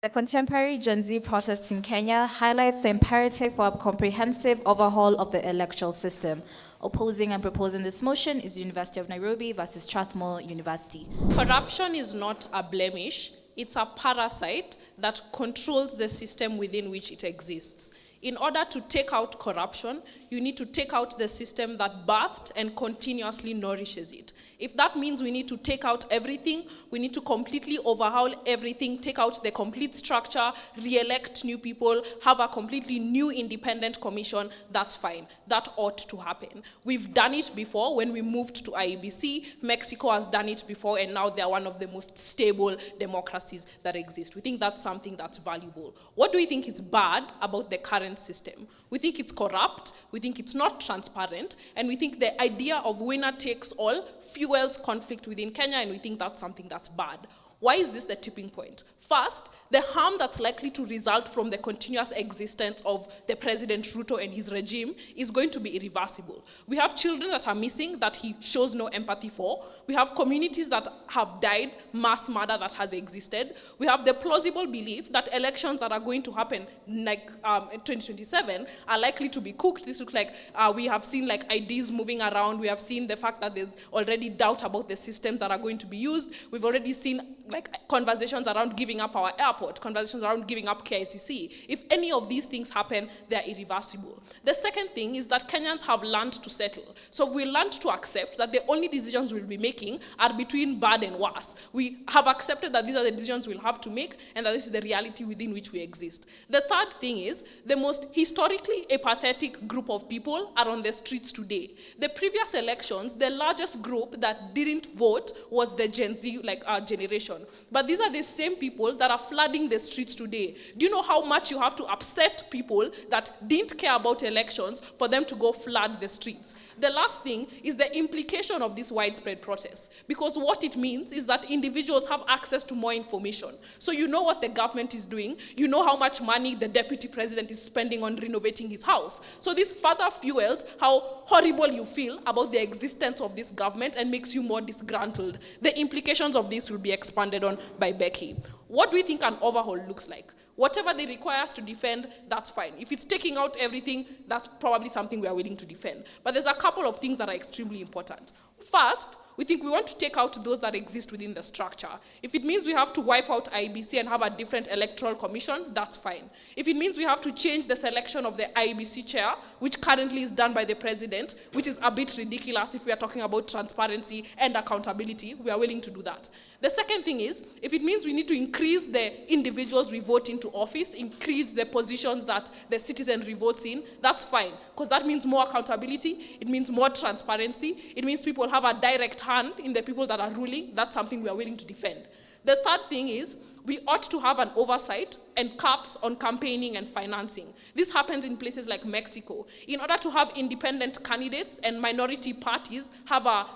The contemporary Gen Z protests in Kenya highlights the imperative for a comprehensive overhaul of the electoral system. Opposing and proposing this motion is University of Nairobi versus Strathmore University. Corruption is not a blemish, it's a parasite that controls the system within which it exists. In order to take out corruption, you need to take out the system that birthed and continuously nourishes it. If that means we need to take out everything, we need to completely overhaul everything, take out the complete structure, re-elect new people, have a completely new independent commission, that's fine. That ought to happen. We've done it before when we moved to IEBC. Mexico has done it before, and now they're one of the most stable democracies that exist. We think that's something that's valuable. What do we think is bad about the current system? We think it's corrupt, we think it's not transparent, and we think the idea of winner takes all fuels conflict within Kenya, and we think that's something that's bad. Why is this the tipping point? First, the harm that's likely to result from the continuous existence of the President Ruto and his regime is going to be irreversible. We have children that are missing that he shows no empathy for. We have communities that have died, mass murder that has existed. We have the plausible belief that elections that are going to happen like in 2027 are likely to be cooked. This looks like we have seen like IDs moving around. We have seen the fact that there's already doubt about the systems that are going to be used. We've already seen like conversations around giving up our airport, conversations around giving up KICC. If any of these things happen, they're irreversible. The second thing is that Kenyans have learned to settle. So we learned to accept that the only decisions we'll be making are between bad and worse. We have accepted that these are the decisions we'll have to make and that this is the reality within which we exist. The third thing is the most historically apathetic group of people are on the streets today. The previous elections, the largest group that didn't vote was the Gen Z generation. But these are the same people that are flooding the streets today. Do you know how much you have to upset people that didn't care about elections for them to go flood the streets? The last thing is the implication of this widespread protest, because what it means is that individuals have access to more information. So you know what the government is doing, you know how much money the deputy president is spending on renovating his house. So this further fuels how horrible you feel about the existence of this government and makes you more disgruntled. The implications of this will be expanded on by Becky. What do we think an overhaul looks like? Whatever they require us to defend, that's fine. If it's taking out everything, that's probably something we are willing to defend. But there's a couple of things that are extremely important. First, we think we want to take out those that exist within the structure. If it means we have to wipe out IEBC and have a different electoral commission, that's fine. If it means we have to change the selection of the IEBC chair, which currently is done by the president, which is a bit ridiculous if we are talking about transparency and accountability, we are willing to do that. The second thing is, if it means we need to increase the individuals we vote into office, increase the positions that the citizenry votes in, that's fine, because that means more accountability, it means more transparency, it means people have a direct hand in the people that are ruling. That's something we are willing to defend. The third thing is, we ought to have an oversight and caps on campaigning and financing. This happens in places like Mexico. In order to have independent candidates and minority parties have a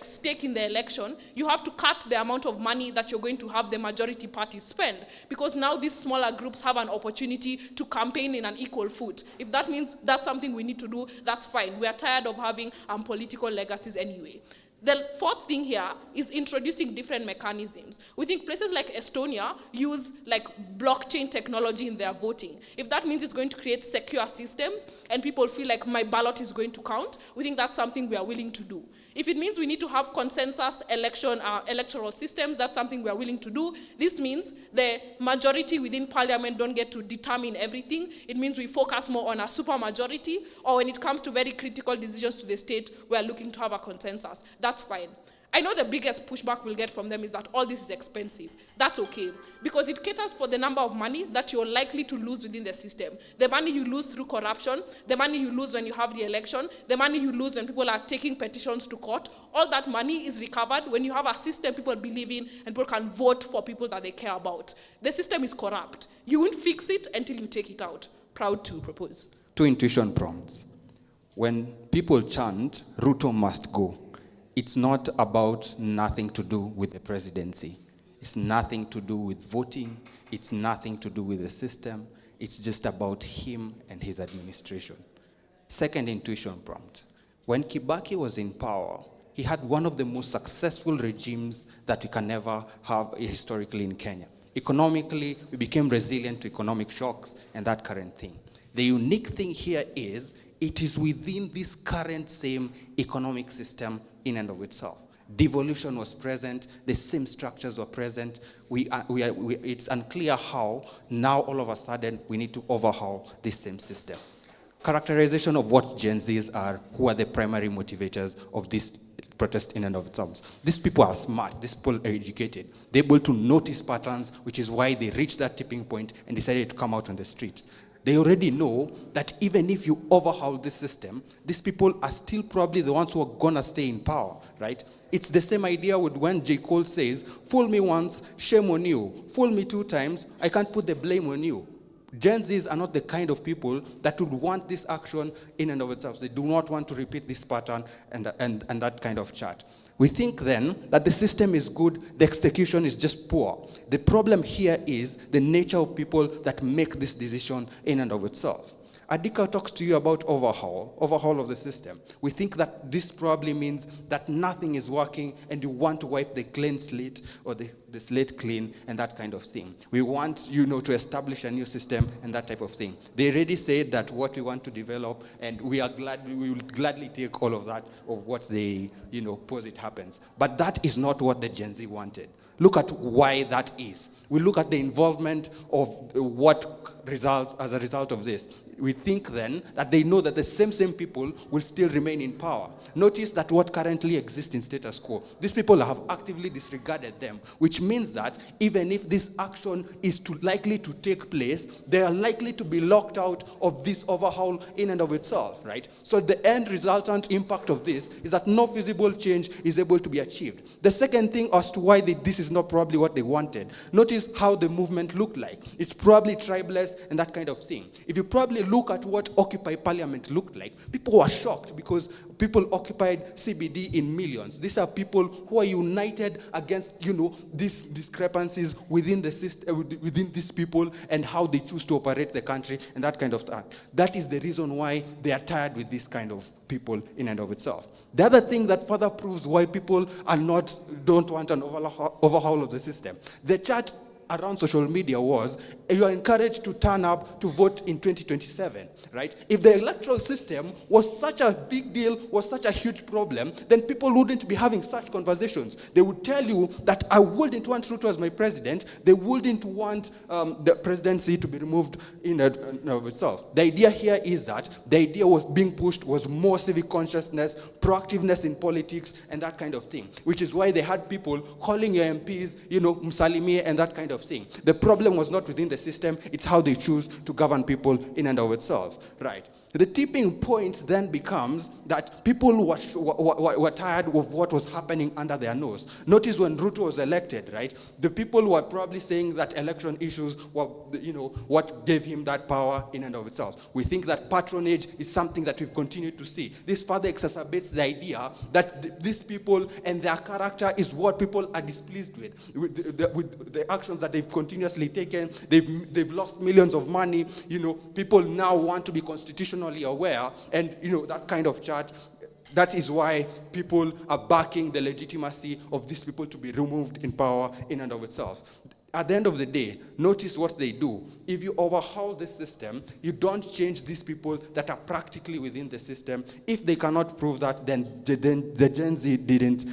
stake in the election, you have to cut the amount of money that you're going to have the majority parties spend, because now these smaller groups have an opportunity to campaign in an equal foot. If that means that's something we need to do, that's fine. We are tired of having political legacies anyway. The fourth thing here is introducing different mechanisms. We think places like Estonia use blockchain technology in their voting. If that means it's going to create secure systems and people feel like my ballot is going to count, we think that's something we are willing to do. If it means we need to have consensus electoral systems, that's something we are willing to do. This means the majority within parliament don't get to determine everything. It means we focus more on a supermajority, or when it comes to very critical decisions to the state, we are looking to have a consensus. That's fine. I know the biggest pushback we'll get from them is that all this is expensive. That's okay, because it caters for the number of money that you're likely to lose within the system. The money you lose through corruption, the money you lose when you have the election, the money you lose when people are taking petitions to court, all that money is recovered when you have a system people believe in and people can vote for people that they care about. The system is corrupt. You won't fix it until you take it out. Proud to propose. Two intuition prompts. When people chant, Ruto must go, it's not about nothing to do with the presidency. It's nothing to do with voting. It's nothing to do with the system. It's just about him and his administration. Second intuition prompt. When Kibaki was in power, he had one of the most successful regimes that we can ever have historically in Kenya. Economically, we became resilient to economic shocks and that current thing. The unique thing here is it is within this current same economic system in and of itself. Devolution was present, the same structures were present. It's unclear how now all of a sudden we need to overhaul this same system. Characterization of what Gen Zs are, who are the primary motivators of this protest in and of itself. These people are smart, these people are educated. They're able to notice patterns, which is why they reached that tipping point and decided to come out on the streets. They already know that even if you overhaul this system, these people are still probably the ones who are gonna stay in power, right? It's the same idea with when J. Cole says, fool me once, shame on you. Fool me 2 times, I can't put the blame on you. Gen Zs are not the kind of people that would want this action in and of itself. They do not want to repeat this pattern and that kind of chart. We think then that the system is good, the execution is just poor. The problem here is the nature of people that make this decision in and of itself. Adika talks to you about overhaul of the system. We think that this probably means that nothing is working and you want to wipe the clean slate or the slate clean and that kind of thing. We want, to establish a new system and that type of thing. They already said that what we want to develop, and we will gladly take all of that, of what they, pose it happens. But that is not what the Gen Z wanted. Look at why that is. We look at the involvement of what results as a result of this. We think then that they know that the same people will still remain in power. Notice that what currently exists in status quo, these people have actively disregarded them, which means that even if this action is likely to take place, they are likely to be locked out of this overhaul in and of itself, right? So the end resultant impact of this is that no feasible change is able to be achieved. The second thing as to why this is not probably what they wanted, notice how the movement looked like. It's probably tribeless and that kind of thing. If you probably look at what Occupy Parliament looked like, people were shocked because people occupied CBD in millions. These are people who are united against, these discrepancies within the system, within these people and how they choose to operate the country and that kind of thing. That is the reason why they are tired with this kind of people in and of itself. The other thing that further proves why people don't want an overhaul of the system. The chart around social media was, you are encouraged to turn up to vote in 2027, right? If the electoral system was such a big deal, was such a huge problem, then people wouldn't be having such conversations. They would tell you that I wouldn't want Ruto as my president. They wouldn't want the presidency to be removed in and of itself. The idea here is that the idea was being pushed was more civic consciousness, proactiveness in politics, and that kind of thing, which is why they had people calling your MPs, Msalimie and that kind of thing. The problem was not within the system, it's how they choose to govern people in and of itself, right? The tipping point then becomes that people were tired of what was happening under their nose. Notice when Ruto was elected, right? The people were probably saying that election issues were, what gave him that power in and of itself. We think that patronage is something that we've continued to see. This further exacerbates the idea that these people and their character is what people are displeased with the actions that they've continuously taken. They've lost millions of money. People now want to be constitutional aware, and that kind of chart. That is why people are backing the legitimacy of these people to be removed in power in and of itself. At the end of the day, notice what they do. If you overhaul the system, you don't change these people that are practically within the system. If they cannot prove that, then the Gen Z didn't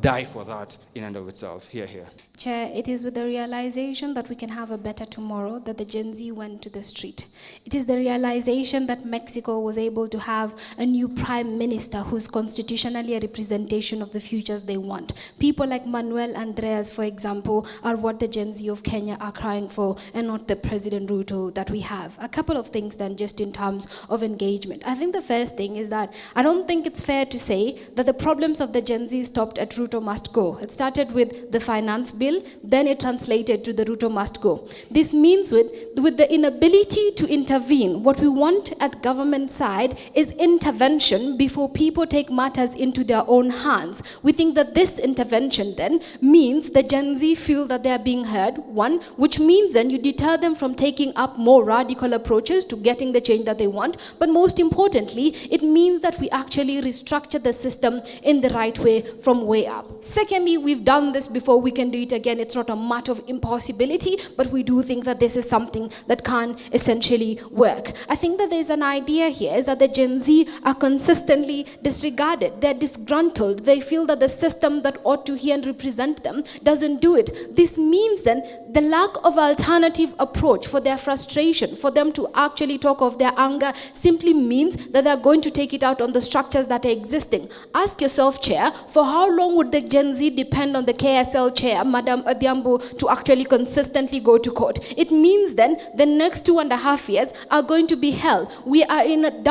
die for that in and of itself. Here. Chair, it is with the realization that we can have a better tomorrow that the Gen Z went to the street. It is the realization that Mexico was able to have a new prime minister who's constitutionally a representation of the futures they want. People like Manuel Andreas, for example, are what the Gen Z of Kenya are crying for, and not the President Ruto that we have. A couple of things then, just in terms of engagement. I think the first thing is that I don't think it's fair to say that the problems of the Gen Z stopped at Ruto must go. It started with the finance bill, then it translated to the Ruto must go. This means with the inability to intervene, what we want at government side is intervention before people take matters into their own hands. We think that this intervention then means the Gen Z feel that they are being heard, one, which means then you deter them from taking up more radical approaches to getting the change that they want, but most importantly, it means that we actually restructure the system in the right way from from way up. Secondly, we've done this before, we can do it again. It's not a matter of impossibility, but we do think that this is something that can essentially work. I think that there's an idea here is that the Gen Z are consistently disregarded. They're disgruntled. They feel that the system that ought to hear and represent them doesn't do it. This means then the lack of alternative approach for their frustration, for them to actually talk of their anger, simply means that they're going to take it out on the structures that are existing. Ask yourself, Chair, for how long would the Gen Z depend on the KSL Chair, Madam Adhiambo, to actually consistently go to court? It means then the next 2.5 years are going to be hell. We are in a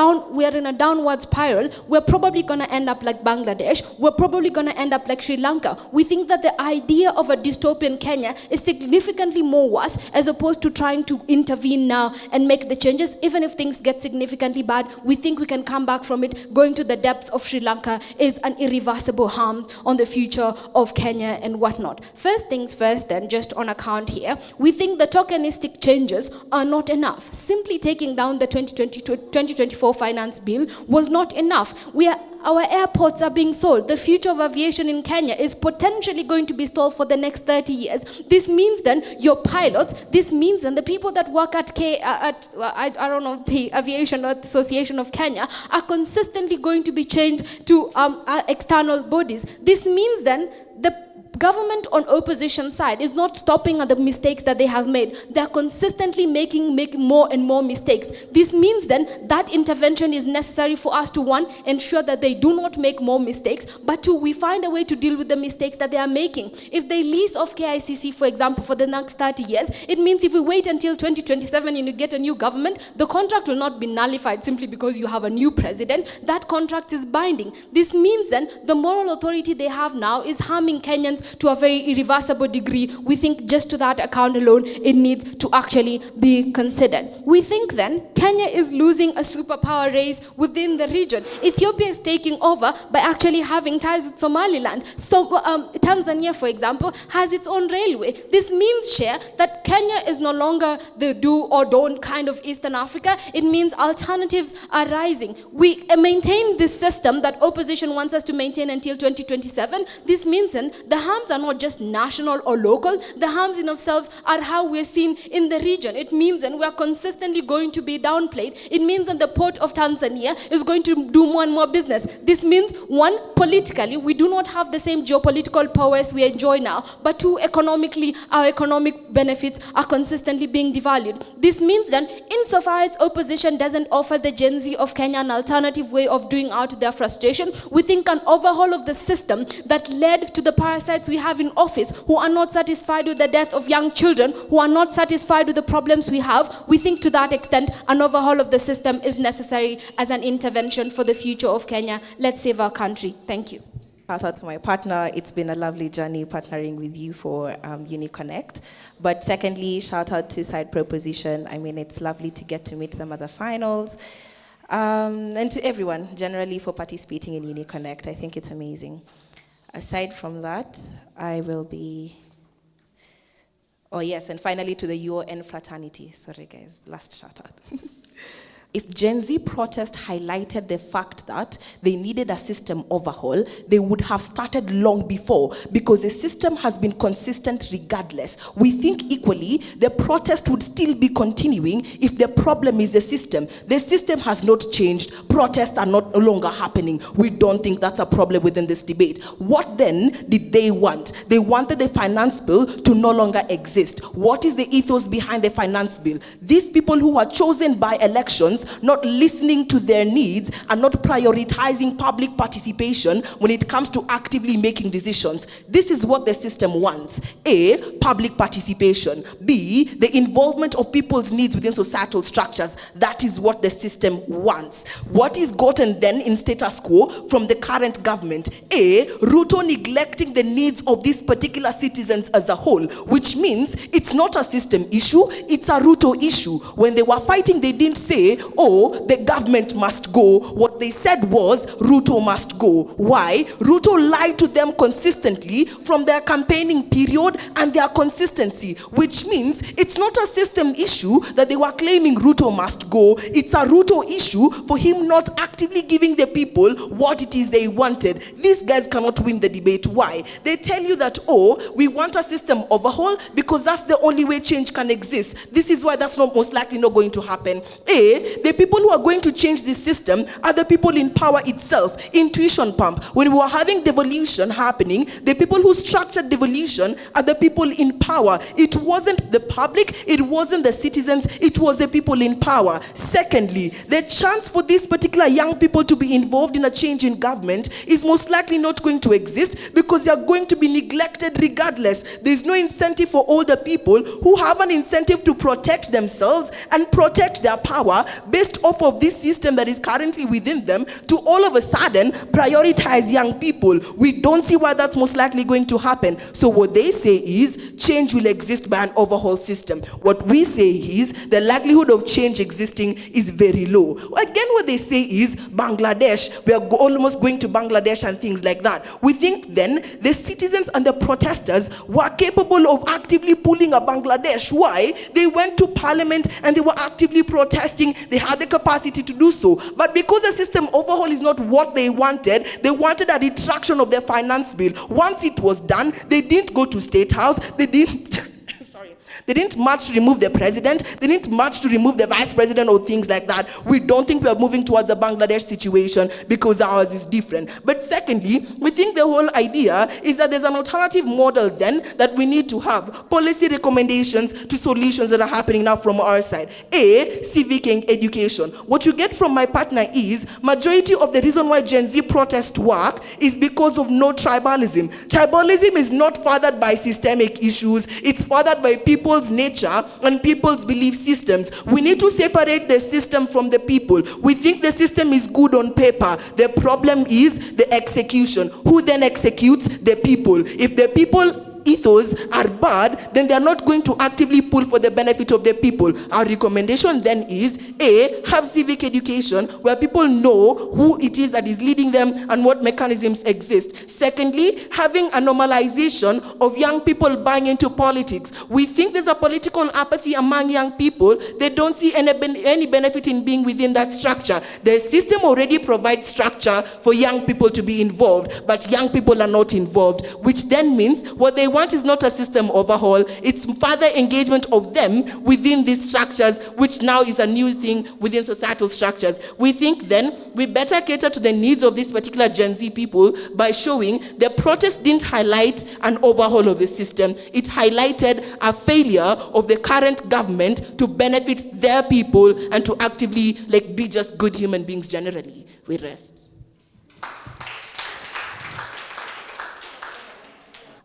downward spiral. We're probably going to end up like Bangladesh. We're probably going to end up like Sri Lanka. We think that the idea of a dystopian Kenya is significantly more worse, as opposed to trying to intervene now and make the changes. Even if things get significantly bad, we think we can come back from it. Going to the depths of Sri Lanka is an irreversible harm on the future of Kenya and whatnot. First things first then, just on account here, we think the tokenistic changes are not enough. Simply taking down the 2024 finance bill was not enough. Our airports are being sold. The future of aviation in Kenya is potentially going to be stalled for the next 30 years. This means then your pilots, this means then the people that work at the Aviation Association of Kenya are consistently going to be changed to external bodies. This means then the government on opposition side is not stopping at the mistakes that they have made. They are consistently making more and more mistakes. This means then that intervention is necessary for us to, one, ensure that they do not make more mistakes, but two, we find a way to deal with the mistakes that they are making. If they lease off KICC, for example, for the next 30 years, it means if we wait until 2027 and you get a new government, the contract will not be nullified simply because you have a new president. That contract is binding. This means then the moral authority they have now is harming Kenyans to a very irreversible degree. We think just to that account alone, it needs to actually be considered. We think then Kenya is losing a superpower race within the region. Ethiopia is taking over by actually having ties with Somaliland. So Tanzania, for example, has its own railway. This means, Chair, that Kenya is no longer the do or don't kind of Eastern Africa. It means alternatives are rising. We maintain this system that opposition wants us to maintain until 2027. This means then the harms are not just national or local. The harms in themselves are how we're seen in the region. It means that we are consistently going to be downplayed. It means that the port of Tanzania is going to do more and more business. This means, one, politically, we do not have the same geopolitical powers we enjoy now, but two, economically, our economic benefits are consistently being devalued. This means that insofar as opposition doesn't offer the Gen Z of Kenya an alternative way of doing out their frustration, we think an overhaul of the system that led to the parasites we have in office who are not satisfied with the death of young children, who are not satisfied with the problems we have, we think to that extent an overhaul of the system is necessary as an intervention for the future of Kenya. Let's save our country. Thank you. Shout out to my partner. It's been a lovely journey partnering with you for UniConnect. But secondly, shout out to Side Proposition. I mean, it's lovely to get to meet them at the finals. And to everyone generally for participating in UniConnect. I think it's amazing. Aside from that, I will be... Oh yes, and finally to the UON fraternity. Sorry guys, last shout out. If Gen Z protest highlighted the fact that they needed a system overhaul, they would have started long before, because the system has been consistent regardless. We think equally the protest would still be continuing if the problem is the system. The system has not changed. Protests are no longer happening. We don't think that's a problem within this debate. What then did they want? They wanted the finance bill to no longer exist. What is the ethos behind the finance bill? These people who are chosen by elections not listening to their needs and not prioritizing public participation when it comes to actively making decisions. This is what the system wants. A, public participation. B, the involvement of people's needs within societal structures. That is what the system wants. What is gotten then in status quo from the current government? A, Ruto neglecting the needs of these particular citizens as a whole, which means it's not a system issue, it's a Ruto issue. When they were fighting, they didn't say oh, the government must go. What they said was, Ruto must go. Why? Ruto lied to them consistently from their campaigning period and their consistency, which means it's not a system issue that they were claiming Ruto must go. It's a Ruto issue for him not actively giving the people what it is they wanted. These guys cannot win the debate. Why? They tell you that, oh, we want a system overhaul because that's the only way change can exist. This is why that's not most likely not going to happen. The people who are going to change this system are the people in power itself. Intuition pump. When we were having devolution happening, the people who structured devolution are the people in power. It wasn't the public, it wasn't the citizens, it was the people in power. Secondly, the chance for these particular young people to be involved in a change in government is most likely not going to exist because they are going to be neglected regardless. There's no incentive for older people who have an incentive to protect themselves and protect their power based off of this system that is currently within them to all of a sudden prioritize young people. We don't see why that's most likely going to happen. So what they say is change will exist by an overhaul system. What we say is the likelihood of change existing is very low. Again, what they say is Bangladesh, we are almost going to Bangladesh and things like that. We think then the citizens and the protesters were capable of actively pulling a Bangladesh. Why? They went to parliament and they were actively protesting. They had the capacity to do so. But because the system overhaul is not what they wanted a retraction of their finance bill. Once it was done, they didn't go to State House. They didn't march to remove the president. They didn't march to remove the vice president or things like that. We don't think we are moving towards the Bangladesh situation because ours is different. But secondly, we think the whole idea is that there's an alternative model then that we need to have. Policy recommendations to solutions that are happening now from our side. Civic education. What you get from my partner is majority of the reason why Gen Z protests work is because of no tribalism. Tribalism is not fathered by systemic issues. It's fathered by people's nature and people's belief systems. We need to separate the system from the people. We think the system is good on paper. The problem is the execution. Who then executes? The people. If the people ethos are bad, then they are not going to actively pull for the benefit of the people. Our recommendation then is have civic education where people know who it is that is leading them and what mechanisms exist. Secondly, having a normalization of young people buying into politics. We think there's a political apathy among young people. They don't see any benefit in being within that structure. The system already provides structure for young people to be involved, but young people are not involved, which then means what they want is not a system overhaul, it's further engagement of them within these structures, which now is a new thing within societal structures. We think then we better cater to the needs of these particular Gen Z people by showing the protest didn't highlight an overhaul of the system. It highlighted a failure of the current government to benefit their people and to actively be just good human beings generally. We rest.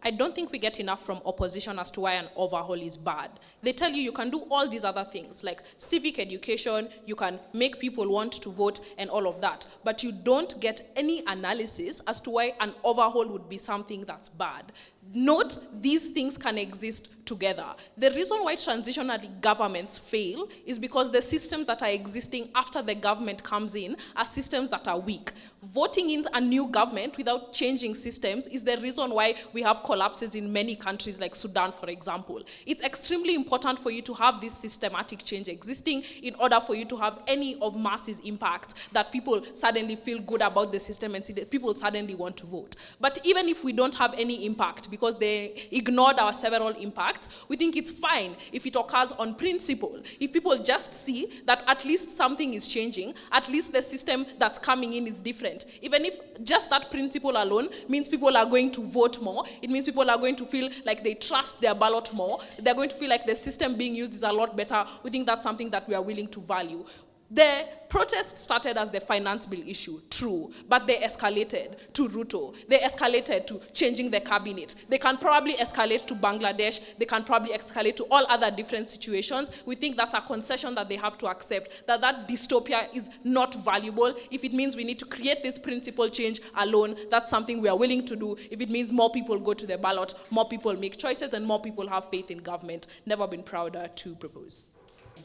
I don't think we get enough from opposition as to why an overhaul is bad. They tell you can do all these other things, like civic education, you can make people want to vote and all of that, but you don't get any analysis as to why an overhaul would be something that's bad. Note, these things can exist together. The reason why transitionary governments fail is because the systems that are existing after the government comes in are systems that are weak. Voting in a new government without changing systems is the reason why we have collapses in many countries like Sudan, for example. It's extremely important for you to have this systematic change existing in order for you to have any of masses impact, that people suddenly feel good about the system and see that people suddenly want to vote. But even if we don't have any impact because they ignored our several impacts, we think it's fine if it occurs on principle. If people just see that at least something is changing, at least the system that's coming in is different. Even if just that principle alone means people are going to vote more, it means people are going to feel like they trust their ballot more, they're going to feel like the system being used is a lot better. We think that's something that we are willing to value. The protest started as the finance bill issue, true, but they escalated to Ruto. They escalated to changing the cabinet. They can probably escalate to Bangladesh. They can probably escalate to all other different situations. We think that's a concession that they have to accept, that dystopia is not valuable. If it means we need to create this principle change alone, that's something we are willing to do. If it means more people go to the ballot, more people make choices, and more people have faith in government. Never been prouder to propose.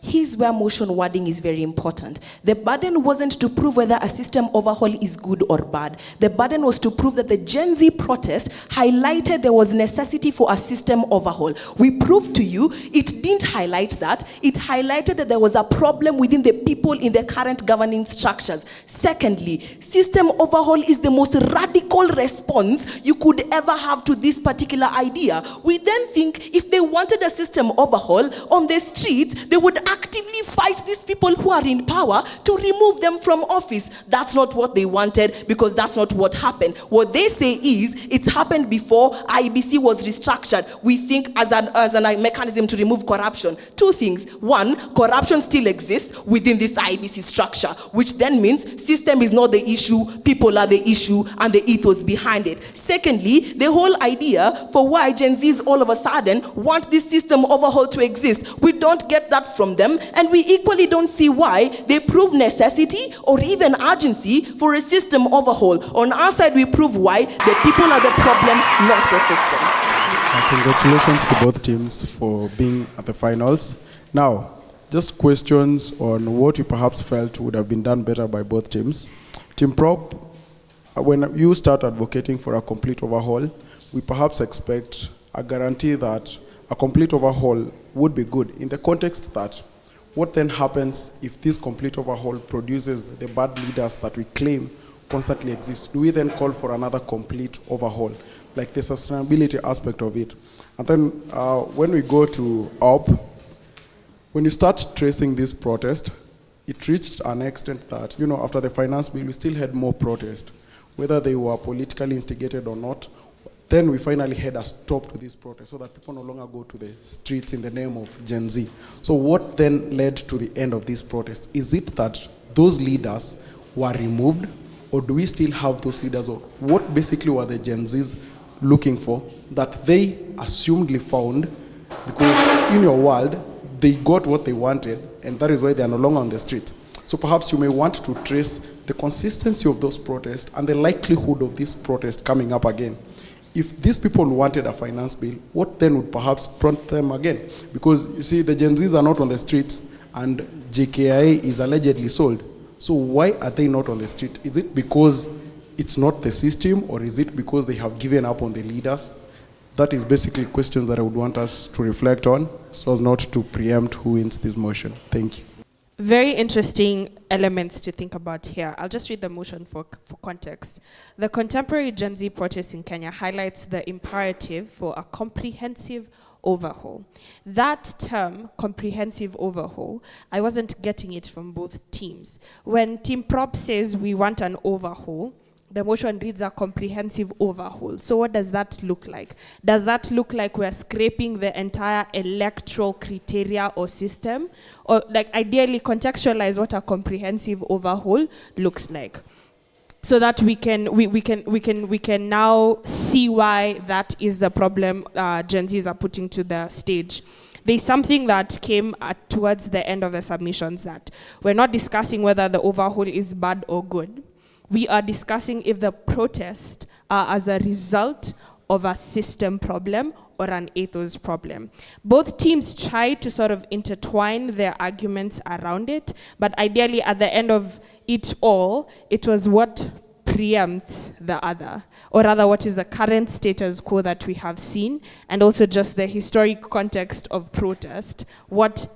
Here's where motion wording is very important. The burden wasn't to prove whether a system overhaul is good or bad. The burden was to prove that the Gen Z protest highlighted there was necessity for a system overhaul. We proved to you it didn't highlight that. It highlighted that there was a problem within the people in the current governing structures. Secondly, system overhaul is the most radical response you could ever have to this particular idea. We then think if they wanted a system overhaul on the streets, they would actively fight these people who are in power to remove them from office. That's not what they wanted, because that's not what happened. What they say is it's happened before IBC was restructured. We think as a mechanism to remove corruption. Two things. One, corruption still exists within this IBC structure, which then means system is not the issue, people are the issue, and the ethos behind it. Secondly, the whole idea for why Gen Zs all of a sudden want this system overhaul to exist, we don't get that from them, and we equally don't see why they prove necessity or even urgency for a system overhaul. On our side, we prove why the people are the problem, not the system. Congratulations to both teams for being at the finals. Now, just questions on what you perhaps felt would have been done better by both teams. Team Prop, when you start advocating for a complete overhaul, we perhaps expect a guarantee that a complete overhaul would be good, in the context that what then happens if this complete overhaul produces the bad leaders that we claim constantly exist? Do we then call for another complete overhaul, like the sustainability aspect of it? And then when we go to OP, when you start tracing this protest, it reached an extent that, after the finance bill, we still had more protest, whether they were politically instigated or not. Then we finally had a stop to this protest so that people no longer go to the streets in the name of Gen Z. So what then led to the end of this protest? Is it that those leaders were removed, or do we still have those leaders? Or what basically were the Gen Zs looking for that they assumedly found, because in your world, they got what they wanted, and that is why they are no longer on the street. So perhaps you may want to trace the consistency of those protests and the likelihood of this protest coming up again. If these people wanted a finance bill, what then would perhaps prompt them again? Because you see, the Gen Zs are not on the streets, and JKIA is allegedly sold. So why are they not on the street? Is it because it's not the system, or is it because they have given up on the leaders? That is basically questions that I would want us to reflect on, so as not to preempt who wins this motion. Thank you. Very interesting elements to think about here. I'll just read the motion for context. The contemporary Gen Z protest in Kenya highlights the imperative for a comprehensive overhaul. That term, comprehensive overhaul, I wasn't getting it from both teams. When Team Prop says we want an overhaul, the motion reads a comprehensive overhaul. So what does that look like? Does that look like we're scraping the entire electoral criteria or system? Or like ideally contextualize what a comprehensive overhaul looks like, so that we can now see why that is the problem Gen Zs are putting to the stage. There's something that came towards the end of the submissions, that we're not discussing whether the overhaul is bad or good. We are discussing if the protests are as a result of a system problem or an ethos problem. Both teams try to sort of intertwine their arguments around it, but ideally at the end of it all, it was what preempts the other, or rather what is the current status quo that we have seen, and also just the historic context of protest. What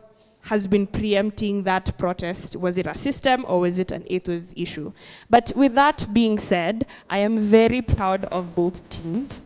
has been preempting that protest? Was it a system, or was it an ethos issue? But with that being said, I am very proud of both teams.